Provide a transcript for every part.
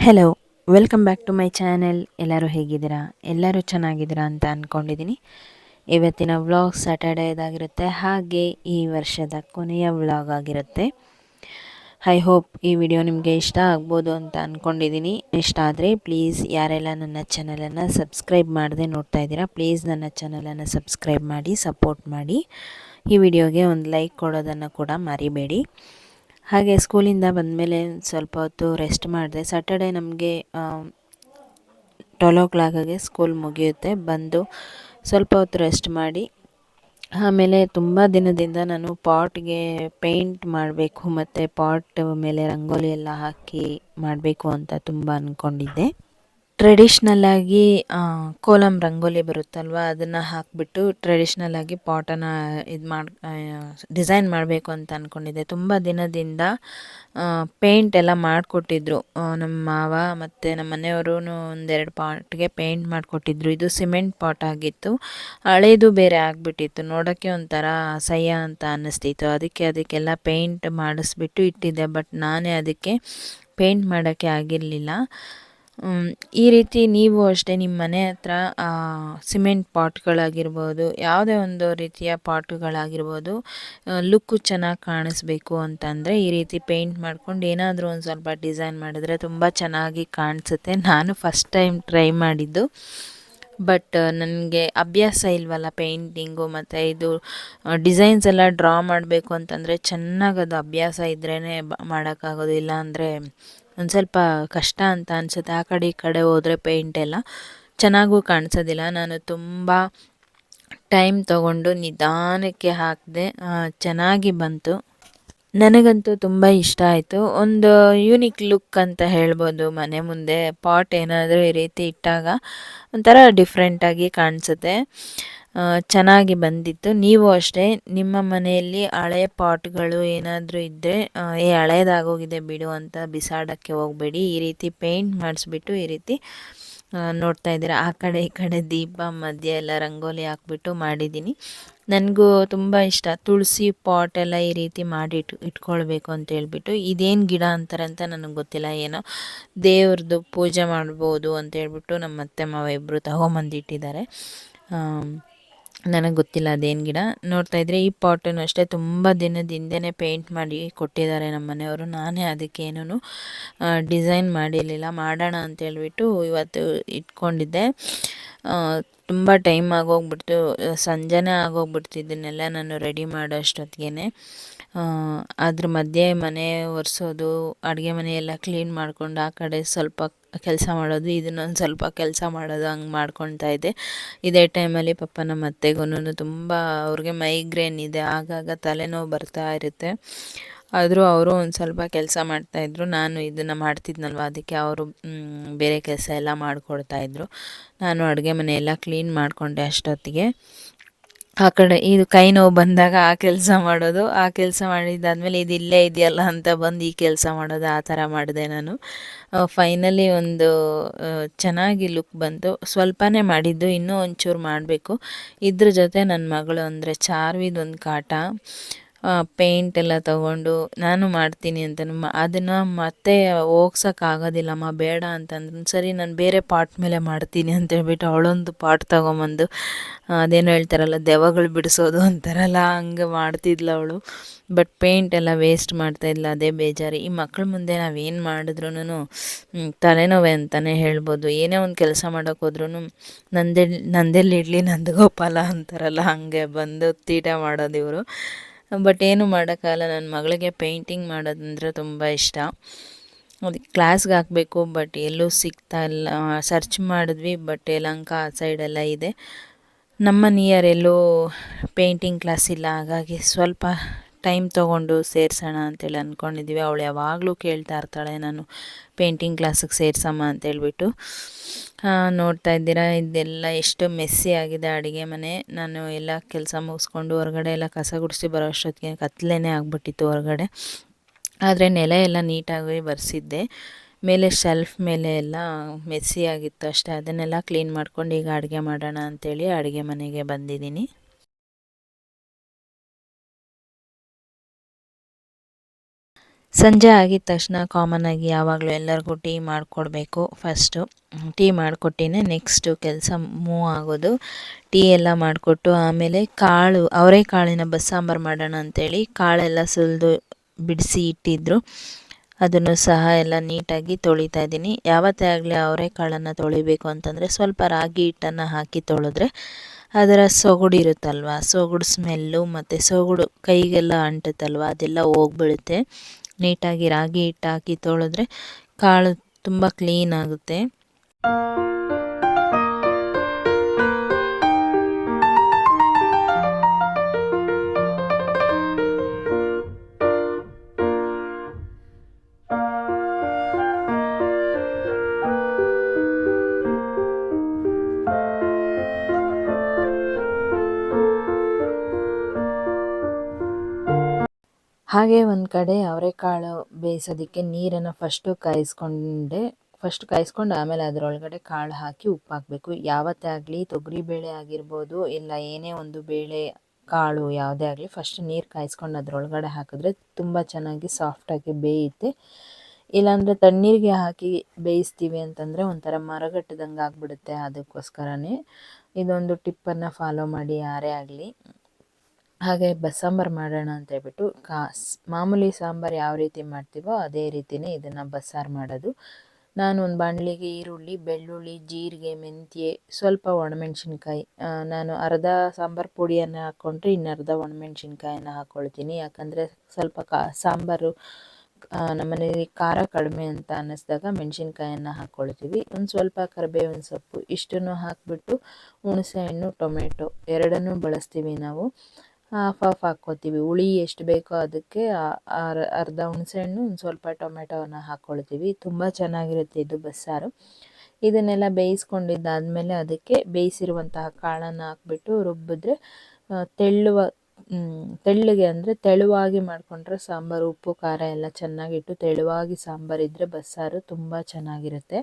Hello, welcome back to my channel. ಎಲ್ಲರೂ ಹೇಗಿದ್ದೀರಾ? ಎಲ್ಲರೂ ಚೆನ್ನಾಗಿದ್ದೀರಾ ಅಂತ ಅಂದ್ಕೊಂಡಿದ್ದೀನಿ. ಇವತ್ತಿನ ವ್ಲಾಗ್ ಸ್ಯಾಟರ್ಡೇದಾಗಿರುತ್ತೆ, ಹಾಗೆ ಈ ವರ್ಷದ ಕೊನೆಯ ವ್ಲಾಗ್ ಆಗಿರುತ್ತೆ. ಐ ಹೋಪ್ ಈ ವಿಡಿಯೋ ನಿಮಗೆ ಇಷ್ಟ ಆಗ್ಬೋದು ಅಂತ ಅಂದ್ಕೊಂಡಿದ್ದೀನಿ. ಇಷ್ಟ ಆದರೆ ಪ್ಲೀಸ್ ಯಾರೆಲ್ಲ ನನ್ನ ಚಾನಲನ್ನು ಸಬ್ಸ್ಕ್ರೈಬ್ ಮಾಡದೆ ನೋಡ್ತಾ ಇದ್ದೀರಾ, ಪ್ಲೀಸ್ ನನ್ನ ಚಾನಲನ್ನು ಸಬ್ಸ್ಕ್ರೈಬ್ ಮಾಡಿ, ಸಪೋರ್ಟ್ ಮಾಡಿ. ಈ ವಿಡಿಯೋಗೆ ಒಂದು ಲೈಕ್ ಕೊಡೋದನ್ನು ಕೂಡ ಮರಿಬೇಡಿ. ಹಾಗೆ ಸ್ಕೂಲಿಂದ ಬಂದಮೇಲೆ ಸ್ವಲ್ಪ ಹೊತ್ತು ರೆಸ್ಟ್ ಮಾಡಿದೆ. ಸ್ಯಾಟರ್ಡೆ ನಮಗೆ 12 ಸ್ಕೂಲ್ ಮುಗಿಯುತ್ತೆ. ಬಂದು ಸ್ವಲ್ಪ ಹೊತ್ತು ರೆಸ್ಟ್ ಮಾಡಿ ಆಮೇಲೆ ತುಂಬ ದಿನದಿಂದ ನಾನು ಪಾಟ್ಗೆ ಪೇಂಟ್ ಮಾಡಬೇಕು ಮತ್ತು ಪಾಟ್ ಮೇಲೆ ರಂಗೋಲಿ ಎಲ್ಲ ಹಾಕಿ ಮಾಡಬೇಕು ಅಂತ ತುಂಬ ಅಂದ್ಕೊಂಡಿದ್ದೆ. ಟ್ರೆಡಿಷ್ನಲ್ಲಾಗಿ ಕೋಲಮ್ ರಂಗೋಲಿ ಬರುತ್ತಲ್ವ, ಅದನ್ನು ಹಾಕಿಬಿಟ್ಟು ಟ್ರೆಡಿಷ್ನಲ್ಲಾಗಿ ಪಾಟನ್ನು ಡಿಸೈನ್ ಮಾಡಬೇಕು ಅಂತ ಅಂದ್ಕೊಂಡಿದ್ದೆ. ತುಂಬ ದಿನದಿಂದ ಪೇಂಟ್ ಎಲ್ಲ ಮಾಡಿಕೊಟ್ಟಿದ್ರು ನಮ್ಮ ಮಾವ ಮತ್ತು ನಮ್ಮ ಮನೆಯವರು. ಒಂದೆರಡು ಪಾಟ್ಗೆ ಪೇಂಟ್ ಮಾಡಿಕೊಟ್ಟಿದ್ರು. ಇದು ಸಿಮೆಂಟ್ ಪಾಟ್ ಆಗಿತ್ತು, ಹಳೇದು ಬೇರೆ ಆಗಿಬಿಟ್ಟಿತ್ತು. ನೋಡೋಕ್ಕೆ ಒಂಥರ ಅಸಹ್ಯ ಅಂತ ಅನ್ನಿಸ್ತಿತ್ತು. ಅದಕ್ಕೆಲ್ಲ ಪೇಂಟ್ ಮಾಡಿಸ್ಬಿಟ್ಟು ಇಟ್ಟಿದ್ದೆ. ಬಟ್ ನಾನೇ ಅದಕ್ಕೆ ಪೇಂಟ್ ಮಾಡೋಕ್ಕೆ ಆಗಿರಲಿಲ್ಲ. ಈ ರೀತಿ ನೀವು ಅಷ್ಟೇ ನಿಮ್ಮ ಮನೆ ಹತ್ರ ಸಿಮೆಂಟ್ ಪಾಟ್ಗಳಾಗಿರ್ಬೋದು, ಯಾವುದೇ ಒಂದು ರೀತಿಯ ಪಾಟುಗಳಾಗಿರ್ಬೋದು, ಲುಕ್ಕು ಚೆನ್ನಾಗಿ ಕಾಣಿಸ್ಬೇಕು ಅಂತಂದರೆ ಈ ರೀತಿ ಪೇಂಟ್ ಮಾಡ್ಕೊಂಡು ಏನಾದರೂ ಒಂದು ಸ್ವಲ್ಪ ಡಿಸೈನ್ ಮಾಡಿದ್ರೆ ತುಂಬ ಚೆನ್ನಾಗಿ ಕಾಣಿಸುತ್ತೆ. ನಾನು ಫಸ್ಟ್ ಟೈಮ್ ಟ್ರೈ ಮಾಡಿದ್ದು, ಬಟ್ ನನಗೆ ಅಭ್ಯಾಸ ಇಲ್ವಲ್ಲ ಪೇಂಟಿಂಗು, ಮತ್ತು ಇದು ಡಿಸೈನ್ಸ್ ಎಲ್ಲ ಡ್ರಾ ಮಾಡಬೇಕು ಅಂತಂದರೆ ಚೆನ್ನಾಗದು ಅಭ್ಯಾಸ ಇದ್ರೇ ಮಾಡೋಕ್ಕಾಗೋದು. ಇಲ್ಲ ಅಂದರೆ ಒಂದು ಸ್ವಲ್ಪ ಕಷ್ಟ ಅಂತ ಅನಿಸುತ್ತೆ. ಆ ಕಡೆ ಈ ಕಡೆ ಹೋದರೆ ಪೇಂಟ್ ಎಲ್ಲ ಚೆನ್ನಾಗೂ ಕಾಣಿಸೋದಿಲ್ಲ. ನಾನು ತುಂಬ ಟೈಮ್ ತೊಗೊಂಡು ನಿಧಾನಕ್ಕೆ ಹಾಕಿದೆ, ಚೆನ್ನಾಗಿ ಬಂತು. ನನಗಂತೂ ತುಂಬ ಇಷ್ಟ ಆಯಿತು. ಒಂದು ಯೂನಿಕ್ ಲುಕ್ ಅಂತ ಹೇಳ್ಬೋದು. ಮನೆ ಮುಂದೆ ಪಾಟ್ ಏನಾದರೂ ಈ ರೀತಿ ಇಟ್ಟಾಗ ಒಂಥರ ಡಿಫ್ರೆಂಟಾಗಿ ಕಾಣಿಸುತ್ತೆ. ಚೆನ್ನಾಗಿ ಬಂದಿತ್ತು. ನೀವು ಅಷ್ಟೇ ನಿಮ್ಮ ಮನೆಯಲ್ಲಿ ಹಳೆ ಪಾಟ್ಗಳು ಏನಾದರೂ ಇದ್ದರೆ ಹಳೇದಾಗೋಗಿದೆ ಬಿಡು ಅಂತ ಬಿಸಾಡೋಕ್ಕೆ ಹೋಗಬೇಡಿ. ಈ ರೀತಿ ಪೇಂಟ್ ಮಾಡಿಸ್ಬಿಟ್ಟು ಈ ರೀತಿ ನೋಡ್ತಾ ಇದ್ದೀರಾ, ಆ ಕಡೆ ಈ ಕಡೆ ದೀಪ ಮಧ್ಯೆ ಎಲ್ಲ ರಂಗೋಲಿ ಹಾಕ್ಬಿಟ್ಟು ಮಾಡಿದ್ದೀನಿ. ನನಗೂ ತುಂಬ ಇಷ್ಟ. ತುಳಸಿ ಪಾಟ್ ಎಲ್ಲ ಈ ರೀತಿ ಮಾಡಿ ಇಟ್ಕೊಳ್ಬೇಕು ಅಂತ ಹೇಳ್ಬಿಟ್ಟು. ಇದೇನು ಗಿಡ ಅಂತಾರೆ ಅಂತ ನನಗೆ ಗೊತ್ತಿಲ್ಲ, ಏನೋ ದೇವ್ರದ್ದು ಪೂಜೆ ಮಾಡ್ಬೋದು ಅಂತ ಹೇಳ್ಬಿಟ್ಟು ನಮ್ಮ ಅತ್ತೆ ಮಾವ ಇಬ್ಬರು ತಗೊಂಬಂದಿಟ್ಟಿದ್ದಾರೆ. ನನಗೆ ಗೊತ್ತಿಲ್ಲ ಅದೇನು ಗಿಡ. ನೋಡ್ತಾ ಇದ್ರೆ ಈ ಪಾಟನ್ನು ಅಷ್ಟೇ ತುಂಬ ದಿನದಿಂದನೇ ಪೇಂಟ್ ಮಾಡಿ ಕೊಟ್ಟಿದ್ದಾರೆ ನಮ್ಮ ಮನೆಯವರು. ನಾನೇ ಅದಕ್ಕೇನೂ ಡಿಸೈನ್ ಮಾಡಿರಲಿಲ್ಲ, ಮಾಡೋಣ ಅಂತ ಹೇಳ್ಬಿಟ್ಟು ಇವತ್ತು ಇಟ್ಕೊಂಡಿದ್ದೆ. ತುಂಬ ಟೈಮ್ ಆಗೋಗ್ಬಿಡ್ತು, ಸಂಜೆನೇ ಆಗೋಗ್ಬಿಡ್ತು ಇದನ್ನೆಲ್ಲ ನಾನು ರೆಡಿ ಮಾಡೋ ಅಷ್ಟೊತ್ತಿಗೆ. ಅದ್ರ ಮಧ್ಯೆ ಮನೆ ಒರೆಸೋದು, ಅಡುಗೆ ಮನೆಯೆಲ್ಲ ಕ್ಲೀನ್ ಮಾಡ್ಕೊಂಡು ಆ ಕಡೆ ಸ್ವಲ್ಪ ಕೆಲಸ ಮಾಡೋದು, ಇದನ್ನೊಂದು ಸ್ವಲ್ಪ ಕೆಲಸ ಮಾಡೋದು, ಹಂಗೆ ಮಾಡ್ಕೊತಾ ಇದ್ದೆ. ಇದೇ ಟೈಮಲ್ಲಿ ಪಾಪ ನಮ್ಮ ಅತ್ತೆಗೂ ತುಂಬ ಅವ್ರಿಗೆ ಮೈಗ್ರೇನ್ ಇದೆ, ಆಗಾಗ ತಲೆನೋವು ಬರ್ತಾ ಇರುತ್ತೆ. ಆದರೂ ಅವರು ಒಂದು ಸ್ವಲ್ಪ ಕೆಲಸ ಮಾಡ್ತಾಯಿದ್ರು. ನಾನು ಇದನ್ನು ಮಾಡ್ತಿದ್ನಲ್ವ, ಅದಕ್ಕೆ ಅವರು ಬೇರೆ ಕೆಲಸ ಎಲ್ಲ ಮಾಡಿಕೊಡ್ತಾಯಿದ್ರು. ನಾನು ಅಡುಗೆ ಮನೆಯೆಲ್ಲ ಕ್ಲೀನ್ ಮಾಡಿಕೊಂಡೆ ಅಷ್ಟೊತ್ತಿಗೆ. ಆ ಕಡೆ ಇದು ಕೈ ನೋವು ಬಂದಾಗ ಆ ಕೆಲಸ ಮಾಡೋದು, ಆ ಕೆಲಸ ಮಾಡಿದ್ದಾದಮೇಲೆ ಇದು ಇಲ್ಲೇ ಇದೆಯಲ್ಲ ಅಂತ ಬಂದು ಈ ಕೆಲಸ ಮಾಡೋದು, ಆ ಥರ ಮಾಡಿದೆ ನಾನು. ಫೈನಲಿ ಒಂದು ಚೆನ್ನಾಗಿ ಲುಕ್ ಬಂತು. ಸ್ವಲ್ಪನೇ ಮಾಡಿದ್ದು, ಇನ್ನೂ ಒಂಚೂರು ಮಾಡಬೇಕು. ಇದ್ರ ಜೊತೆ ನನ್ನ ಮಗಳು ಅಂದರೆ ಚಾರ್ವಿದೊಂದು ಕಾಟ, ಪೇಂಟ್ ಎಲ್ಲ ತೊಗೊಂಡು ನಾನು ಮಾಡ್ತೀನಿ ಅಂತ ಅದನ್ನು ಮತ್ತೆ ಹೋಗ್ಸೋಕ್ಕಾಗೋದಿಲ್ಲಮ್ಮ ಬೇಡ ಅಂತಂದ್ರು. ಸರಿ ನಾನು ಬೇರೆ ಪಾಟ್ ಮೇಲೆ ಮಾಡ್ತೀನಿ ಅಂತೇಳ್ಬಿಟ್ಟು ಅವಳೊಂದು ಪಾಟ್ ತೊಗೊಂಬಂದು, ಅದೇನೋ ಹೇಳ್ತಾರಲ್ಲ ದೆವ್ವಗಳು ಬಿಡಿಸೋದು ಅಂತಾರಲ್ಲ, ಹಂಗೆ ಮಾಡ್ತಿದ್ಲು ಅವಳು. ಬಟ್ ಪೇಂಟ್ ಎಲ್ಲ ವೇಸ್ಟ್ ಮಾಡ್ತಾಯಿದ್ಲು, ಅದೇ ಬೇಜಾರು. ಈ ಮಕ್ಳ ಮುಂದೆ ನಾವೇನು ಮಾಡಿದ್ರೂ ತಲೆನೋವೆ ಅಂತಲೇ ಹೇಳ್ಬೋದು. ಏನೇ ಒಂದು ಕೆಲಸ ಮಾಡೋಕೆ ಹೋದ್ರೂ ನಂದೆಲ್ಲಿ ಇಡಲಿ ನಂದು ಗೋಪಾಲ ಅಂತಾರಲ್ಲ, ಹಾಗೆ ಬಂದು ತೀಟ ಮಾಡೋದು ಇವರು. ಬಟ್ ಏನು ಮಾಡೋಕ್ಕಾಗಲ್ಲ. ನನ್ನ ಮಗಳಿಗೆ ಪೇಂಟಿಂಗ್ ಮಾಡೋದಂದರೆ ತುಂಬ ಇಷ್ಟ. ಅದಕ್ಕೆ ಕ್ಲಾಸ್ಗೆ ಹಾಕಬೇಕು, ಬಟ್ ಎಲ್ಲೂ ಸಿಗ್ತಾ ಇಲ್ಲ. ಸರ್ಚ್ ಮಾಡಿದ್ವಿ, ಬಟ್ ಯಲಹಂಕ ಆ ಸೈಡೆಲ್ಲ ಇದೆ. ನಮ್ಮ ನಿಯರ್ ಎಲ್ಲೂ ಪೇಂಟಿಂಗ್ ಕ್ಲಾಸ್ ಇಲ್ಲ. ಹಾಗಾಗಿ ಸ್ವಲ್ಪ ಟೈಮ್ ತೊಗೊಂಡು ಸೇರಿಸೋಣ ಅಂತೇಳಿ ಅಂದ್ಕೊಂಡಿದ್ವಿ. ಅವಳು ಯಾವಾಗಲೂ ಕೇಳ್ತಾ ಇರ್ತಾಳೆ, ನಾನು ಪೇಂಟಿಂಗ್ ಕ್ಲಾಸಿಗೆ ಸೇರಿಸಮ್ಮ ಅಂತೇಳ್ಬಿಟ್ಟು. ನೋಡ್ತಾ ಇದ್ದೀರಾ, ಇದೆಲ್ಲ ಎಷ್ಟು ಮೆಸ್ಸಿ ಆಗಿದೆ ಅಡುಗೆ ಮನೆ. ನಾನು ಎಲ್ಲ ಕೆಲಸ ಮುಗಿಸ್ಕೊಂಡು ಹೊರಗಡೆ ಎಲ್ಲ ಕಸ ಗುಡಿಸಿ ಬರೋ ಅಷ್ಟೊತ್ತಿಗೆ ಕತ್ಲೇನೇ ಆಗಿಬಿಟ್ಟಿತ್ತು ಹೊರಗಡೆ. ಆದರೆ ನೆಲ ಎಲ್ಲ ನೀಟಾಗಿ ಒರೆಸಿದ್ದೆ. ಮೇಲೆ ಶೆಲ್ಫ್ ಮೇಲೆ ಎಲ್ಲ ಮೆಸ್ಸಿ ಆಗಿತ್ತು ಅಷ್ಟೇ. ಅದನ್ನೆಲ್ಲ ಕ್ಲೀನ್ ಮಾಡ್ಕೊಂಡು ಈಗ ಅಡುಗೆ ಮಾಡೋಣ ಅಂಥೇಳಿ ಅಡುಗೆ ಮನೆಗೆ ಬಂದಿದ್ದೀನಿ. ಸಂಜೆ ಆಗಿದ ತಕ್ಷಣ ಕಾಮನ್ ಆಗಿ ಯಾವಾಗಲೂ ಎಲ್ಲರಿಗೂ ಟೀ ಮಾಡಿಕೊಡ್ಬೇಕು. ಫಸ್ಟು ಟೀ ಮಾಡಿಕೊಟ್ಟಿನೇ ನೆಕ್ಸ್ಟು ಕೆಲಸ ಮೂವ್ ಆಗೋದು. ಟೀ ಎಲ್ಲ ಮಾಡಿಕೊಟ್ಟು ಆಮೇಲೆ ಅವರೆಕಾಳಿನ ಬಸ್ಸಾಂಬಾರು ಮಾಡೋಣ ಅಂಥೇಳಿ ಕಾಳೆಲ್ಲ ಸುಲಿದು ಬಿಡಿಸಿ ಇಟ್ಟಿದ್ದರು. ಅದನ್ನು ಸಹ ಎಲ್ಲ ನೀಟಾಗಿ ತೊಳಿತಾ ಇದ್ದೀನಿ. ಯಾವತ್ತೇ ಆಗಲಿ ಅವರೆಕಾಳನ್ನು ತೊಳಿಬೇಕು ಅಂತಂದರೆ ಸ್ವಲ್ಪ ರಾಗಿ ಹಿಟ್ಟನ್ನು ಹಾಕಿ ತೊಳೆದ್ರೆ ಅದರ ಸೊಗಡು ಇರುತ್ತಲ್ವ, ಸೊಗಡು ಸ್ಮೆಲ್ಲು ಮತ್ತು ಸೊಗಡು ಕೈಗೆಲ್ಲ ಅಂಟುತ್ತಲ್ವ, ಅದೆಲ್ಲ ಹೋಗ್ಬಿಡುತ್ತೆ. ನೀಟಾಗಿ ರಾಗಿ ಹಿಟ್ಟು ಹಾಕಿ ತೊಳೆದ್ರೆ ಕಾಳು ತುಂಬ ಕ್ಲೀನ್ ಆಗುತ್ತೆ. ಹಾಗೆ ಒಂದು ಕಡೆ ಅವರೆಕಾಳು ಬೇಯಿಸೋದಕ್ಕೆ ನೀರನ್ನು ಫಸ್ಟು ಕಾಯಿಸ್ಕೊಂಡು ಆಮೇಲೆ ಅದರೊಳಗಡೆ ಕಾಳು ಹಾಕಿ ಉಪ್ಪು ಹಾಕಬೇಕು. ಯಾವತ್ತೇ ಆಗಲಿ ತೊಗರಿಬೇಳೆ ಆಗಿರ್ಬೋದು, ಇಲ್ಲ ಏನೇ ಒಂದು ಬೇಳೆ ಕಾಳು ಯಾವುದೇ ಆಗಲಿ ಫಸ್ಟ್ ನೀರು ಕಾಯಿಸ್ಕೊಂಡು ಅದರೊಳಗಡೆ ಹಾಕಿದ್ರೆ ತುಂಬ ಚೆನ್ನಾಗಿ ಸಾಫ್ಟಾಗಿ ಬೇಯುತ್ತೆ. ಇಲ್ಲಾಂದರೆ ತಣ್ಣೀರಿಗೆ ಹಾಕಿ ಬೇಯಿಸ್ತೀವಿ ಅಂತಂದರೆ ಒಂಥರ ಮರಗಟ್ಟದಂಗೆ ಆಗಿಬಿಡುತ್ತೆ. ಅದಕ್ಕೋಸ್ಕರನೇ ಇದೊಂದು ಟಿಪ್ಪನ್ನು ಫಾಲೋ ಮಾಡಿ ಯಾರೇ ಆಗಲಿ. ಹಾಗೆ ಬಸ್ಸಾಂಬಾರು ಮಾಡೋಣ ಅಂತ ಹೇಳ್ಬಿಟ್ಟು ಮಾಮೂಲಿ ಸಾಂಬಾರು ಯಾವ ರೀತಿ ಮಾಡ್ತೀವೋ ಅದೇ ರೀತಿಯೇ ಇದನ್ನು ಬಸ್ಸಾರು ಮಾಡೋದು. ನಾನು ಒಂದು ಬಾಣಲಿಗೆ ಈರುಳ್ಳಿ, ಬೆಳ್ಳುಳ್ಳಿ, ಜೀರಿಗೆ, ಮೆಂತ್ಯ, ಸ್ವಲ್ಪ ಒಣಮೆಣ್ಸಿನ್ಕಾಯಿ, ನಾನು ಅರ್ಧ ಸಾಂಬಾರು ಪುಡಿಯನ್ನು ಹಾಕ್ಕೊಂಡ್ರೆ ಇನ್ನರ್ಧ ಒಣಮೆಣ್ಸಿನ್ಕಾಯನ್ನು ಹಾಕ್ಕೊಳ್ತೀನಿ. ಯಾಕಂದರೆ ಸ್ವಲ್ಪ ಸಾಂಬಾರು ನಮ್ಮನೇಲಿ ಖಾರ ಕಡಿಮೆ ಅಂತ ಅನ್ನಿಸ್ದಾಗ ಮೆಣಸಿನ್ಕಾಯನ್ನು ಹಾಕ್ಕೊಳ್ತೀವಿ. ಒಂದು ಸ್ವಲ್ಪ ಕರಿಬೇವಿನ ಸೊಪ್ಪು ಇಷ್ಟನ್ನು ಹಾಕಿಬಿಟ್ಟು ಹುಣಸೆಹಣ್ಣು, ಟೊಮೆಟೊ ಎರಡನ್ನೂ ಬಳಸ್ತೀವಿ ನಾವು. ಹಾಫ್ ಹಾಕ್ಕೋತೀವಿ. ಹುಳಿ ಎಷ್ಟು ಬೇಕೋ ಅದಕ್ಕೆ ಅರ್ಧ ಹುಣಸೆಹಣ್ಣು, ಒಂದು ಸ್ವಲ್ಪ ಟೊಮೆಟೊವನ್ನು ಹಾಕ್ಕೊಳ್ತೀವಿ. ತುಂಬ ಚೆನ್ನಾಗಿರುತ್ತೆ ಇದು ಬಸ್ಸಾರು. ಇದನ್ನೆಲ್ಲ ಬೇಯಿಸ್ಕೊಂಡಿದ್ದಾದಮೇಲೆ ಅದಕ್ಕೆ ಬೇಯಿಸಿರುವಂತಹ ಕಾಳನ್ನು ಹಾಕ್ಬಿಟ್ಟು ರುಬ್ಬಿದ್ರೆ ತೆಳ್ಳಗೆ ಅಂದರೆ ತೆಳುವಾಗಿ ಮಾಡಿಕೊಂಡ್ರೆ ಸಾಂಬಾರು ಉಪ್ಪು ಖಾರ ಎಲ್ಲ ಚೆನ್ನಾಗಿಟ್ಟು ತೆಳುವಾಗಿ ಸಾಂಬಾರಿದ್ದರೆ ಬಸ್ಸಾರು ತುಂಬ ಚೆನ್ನಾಗಿರುತ್ತೆ.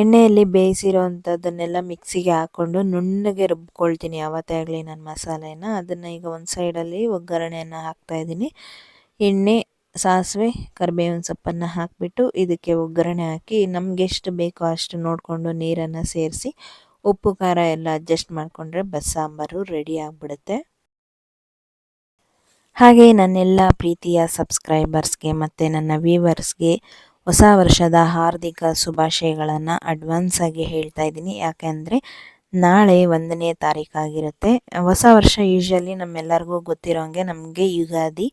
ಎಣ್ಣೆಯಲ್ಲಿ ಬೇಯಿಸಿರೋವಂಥದ್ದನ್ನೆಲ್ಲ ಮಿಕ್ಸಿಗೆ ಹಾಕ್ಕೊಂಡು ನುಣ್ಣಗೆ ರುಬ್ಕೊಳ್ತೀನಿ. ಯಾವತ್ತೇ ಆಗಲಿ ನಾನು ಮಸಾಲೆನ ಅದನ್ನು ಈಗ ಒಂದು ಸೈಡಲ್ಲಿ ಒಗ್ಗರಣೆಯನ್ನು ಹಾಕ್ತಾಯಿದ್ದೀನಿ. ಎಣ್ಣೆ, ಸಾಸಿವೆ, ಕರಿಬೇವಿನ ಸೊಪ್ಪನ್ನು ಹಾಕಿಬಿಟ್ಟು ಇದಕ್ಕೆ ಒಗ್ಗರಣೆ ಹಾಕಿ ನಮ್ಗೆ ಎಷ್ಟು ಬೇಕೋ ಅಷ್ಟು ನೋಡಿಕೊಂಡು ನೀರನ್ನು ಸೇರಿಸಿ ಉಪ್ಪು ಖಾರ ಎಲ್ಲ ಅಡ್ಜಸ್ಟ್ ಮಾಡಿಕೊಂಡ್ರೆ ಬಸ್ಸಾಂಬಾರು ರೆಡಿ ಆಗಿಬಿಡುತ್ತೆ. ಹಾಗೆ ನನ್ನೆಲ್ಲ ಪ್ರೀತಿಯ ಸಬ್ಸ್ಕ್ರೈಬರ್ಸ್ಗೆ ಮತ್ತು ನನ್ನ ವ್ಯೂವರ್ಸ್ಗೆ ಹೊಸ ವರ್ಷದ ಹಾರ್ದಿಕ ಶುಭಾಶಯಗಳನ್ನು ಅಡ್ವಾನ್ಸ್ ಆಗಿ ಹೇಳ್ತಾ ಇದ್ದೀನಿ. ಯಾಕೆಂದರೆ ನಾಳೆ 1ನೇ ತಾರೀಕಾಗಿರುತ್ತೆ. ಹೊಸ ವರ್ಷ ಯೂಶ್ವಲಿ ನಮ್ಮೆಲ್ಲರಿಗೂ ಗೊತ್ತಿರೋಂಗೆ ನಮಗೆ ಯುಗಾದಿ.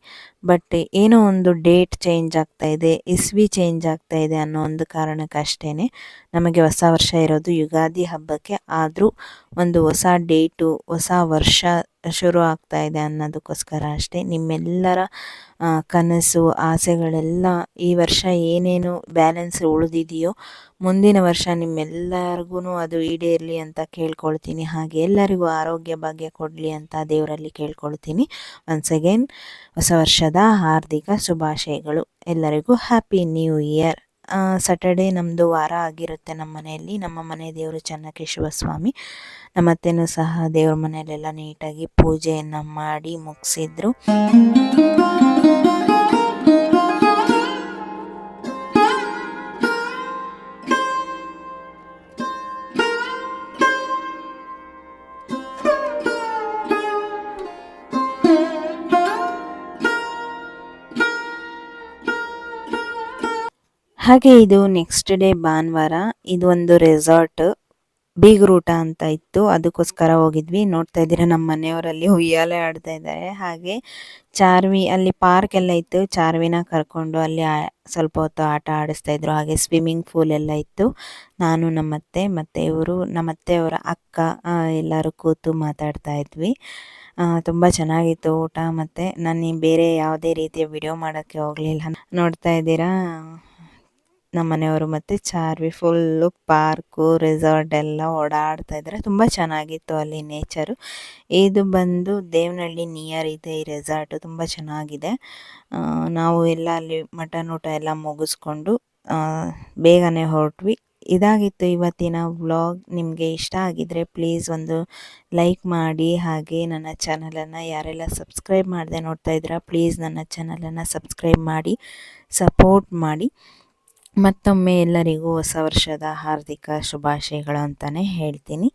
ಬಟ್ ಏನೋ ಒಂದು ಡೇಟ್ ಚೇಂಜ್ ಆಗ್ತಾಯಿದೆ, ಇಸ್ವಿ ಚೇಂಜ್ ಆಗ್ತಾಯಿದೆ ಅನ್ನೋ ಒಂದು ಕಾರಣಕ್ಕಷ್ಟೇ ನಮಗೆ ಹೊಸ ವರ್ಷ ಇರೋದು ಯುಗಾದಿ ಹಬ್ಬಕ್ಕೆ. ಆದರೂ ಒಂದು ಹೊಸ ಡೇಟು, ಹೊಸ ವರ್ಷ ಶುರು ಆಗ್ತಾಯಿದೆ ಅನ್ನೋದಕ್ಕೋಸ್ಕರ ಅಷ್ಟೇ. ನಿಮ್ಮೆಲ್ಲರ ಕನಸು, ಆಸೆಗಳೆಲ್ಲ ಈ ವರ್ಷ ಏನೇನು ಬ್ಯಾಲೆನ್ಸ್ ಉಳಿದಿದೆಯೋ ಮುಂದಿನ ವರ್ಷ ನಿಮ್ಮೆಲ್ಲರಿಗೂ ಅದು ಈಡೇರಲಿ ಅಂತ ಕೇಳ್ಕೊಳ್ತೀನಿ. ಹಾಗೆ ಎಲ್ಲರಿಗೂ ಆರೋಗ್ಯ ಭಾಗ್ಯ ಕೊಡಲಿ ಅಂತ ದೇವರಲ್ಲಿ ಕೇಳ್ಕೊಳ್ತೀನಿ. ಒನ್ಸ್ ಅಗೇನ್ ಹೊಸ ವರ್ಷದ ಹಾರ್ದಿಕ ಶುಭಾಶಯಗಳು. ಎಲ್ಲರಿಗೂ ಹ್ಯಾಪಿ ನ್ಯೂ ಇಯರ್. ಸ್ಯಾಟರ್ಡೇ ನಮ್ಮದು ವಾರ ಆಗಿರುತ್ತೆ ನಮ್ಮ ಮನೆಯಲ್ಲಿ. ನಮ್ಮ ಮನೆ ದೇವರು ಚೆನ್ನಕೇಶವ ಸ್ವಾಮಿ. ನಮ್ಮ ಅತ್ತೆನೂ ಸಹ ದೇವ್ರ ಮನೆಯಲ್ಲೆಲ್ಲ ನೀಟಾಗಿ ಪೂಜೆಯನ್ನು ಮಾಡಿ ಮುಗಿಸಿದ್ರು. ಹಾಗೆ ಇದು ನೆಕ್ಸ್ಟ್ ಡೇ ಭಾನುವಾರ. ಇದು ಒಂದು ರೆಸಾರ್ಟ್ ಬೀಗ್ರೂಟ ಅಂತ ಇತ್ತು, ಅದಕ್ಕೋಸ್ಕರ ಹೋಗಿದ್ವಿ. ನೋಡ್ತಾ ಇದ್ದೀರಾ ನಮ್ಮ ಮನೆಯವರಲ್ಲಿ ಉಯ್ಯಾಲೆ ಆಡ್ತಾ ಇದ್ದಾರೆ. ಹಾಗೆ ಚಾರ್ವಿ ಅಲ್ಲಿ ಪಾರ್ಕ್ ಎಲ್ಲ ಇತ್ತು, ಚಾರ್ವಿನ ಕರ್ಕೊಂಡು ಅಲ್ಲಿ ಸ್ವಲ್ಪ ಹೊತ್ತು ಆಟ ಆಡಿಸ್ತಾ ಇದ್ರು. ಹಾಗೆ ಸ್ವಿಮ್ಮಿಂಗ್ ಪೂಲ್ ಎಲ್ಲ ಇತ್ತು. ನಾನು ನಮ್ಮತ್ತೆ ಮತ್ತು ಇವರು ನಮ್ಮತ್ತೆಯವರ ಅಕ್ಕ ಎಲ್ಲರೂ ಕೂತು ಮಾತಾಡ್ತಾ ಇದ್ವಿ. ತುಂಬ ಚೆನ್ನಾಗಿತ್ತು ಊಟ. ಮತ್ತು ನಾನು ಬೇರೆ ಯಾವುದೇ ರೀತಿಯ ವಿಡಿಯೋ ಮಾಡೋಕ್ಕೆ ಹೋಗಲಿಲ್ಲ. ನೋಡ್ತಾ ಇದ್ದೀರಾ ನಮ್ಮ ಮನೆಯವರು ಮತ್ತು ಚಾರ್ವಿ ಫುಲ್ಲು ಪಾರ್ಕು ರೆಸಾರ್ಟ್ ಎಲ್ಲ ಓಡಾಡ್ತಾ ಇದ್ದಾರೆ. ತುಂಬ ಚೆನ್ನಾಗಿತ್ತು ಅಲ್ಲಿ ನೇಚರು. ಇದು ಬಂದು ದೇವನಹಳ್ಳಿ ನಿಯರ್ ಇದೆ ಈ ರೆಸಾರ್ಟು, ತುಂಬ ಚೆನ್ನಾಗಿದೆ. ನಾವು ಎಲ್ಲ ಅಲ್ಲಿ ಮಟನ್ ಊಟ ಎಲ್ಲ ಮುಗಿಸ್ಕೊಂಡು ಬೇಗನೆ ಹೊರಟ್ವಿ. ಇದಾಗಿತ್ತು ಇವತ್ತಿನ ವ್ಲಾಗ್. ನಿಮಗೆ ಇಷ್ಟ ಆಗಿದ್ದರೆ ಪ್ಲೀಸ್ ಒಂದು ಲೈಕ್ ಮಾಡಿ. ಹಾಗೆ ನನ್ನ ಚಾನಲನ್ನು ಯಾರೆಲ್ಲ ಸಬ್ಸ್ಕ್ರೈಬ್ ಮಾಡದೆ ನೋಡ್ತಾ ಇದ್ದೀರಾ ಪ್ಲೀಸ್ ನನ್ನ ಚಾನಲನ್ನು ಸಬ್ಸ್ಕ್ರೈಬ್ ಮಾಡಿ ಸಪೋರ್ಟ್ ಮಾಡಿ. ಮತ್ತೊಮ್ಮೆ ಎಲ್ಲರಿಗೂ ಹೊಸ ವರ್ಷದ ಹಾರ್ದಿಕ ಶುಭಾಶಯಗಳು ಅಂತಲೇ ಹೇಳ್ತೀನಿ.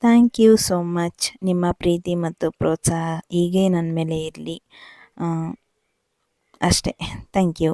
Thank you so much. ನಿಮ್ಮ ಪ್ರೀತಿ ಮತ್ತು ಪ್ರೋತ್ಸಾಹ ಹೀಗೆ ನನ್ನ ಮೇಲೆ ಇರಲಿ ಅಷ್ಟೇ. Thank you.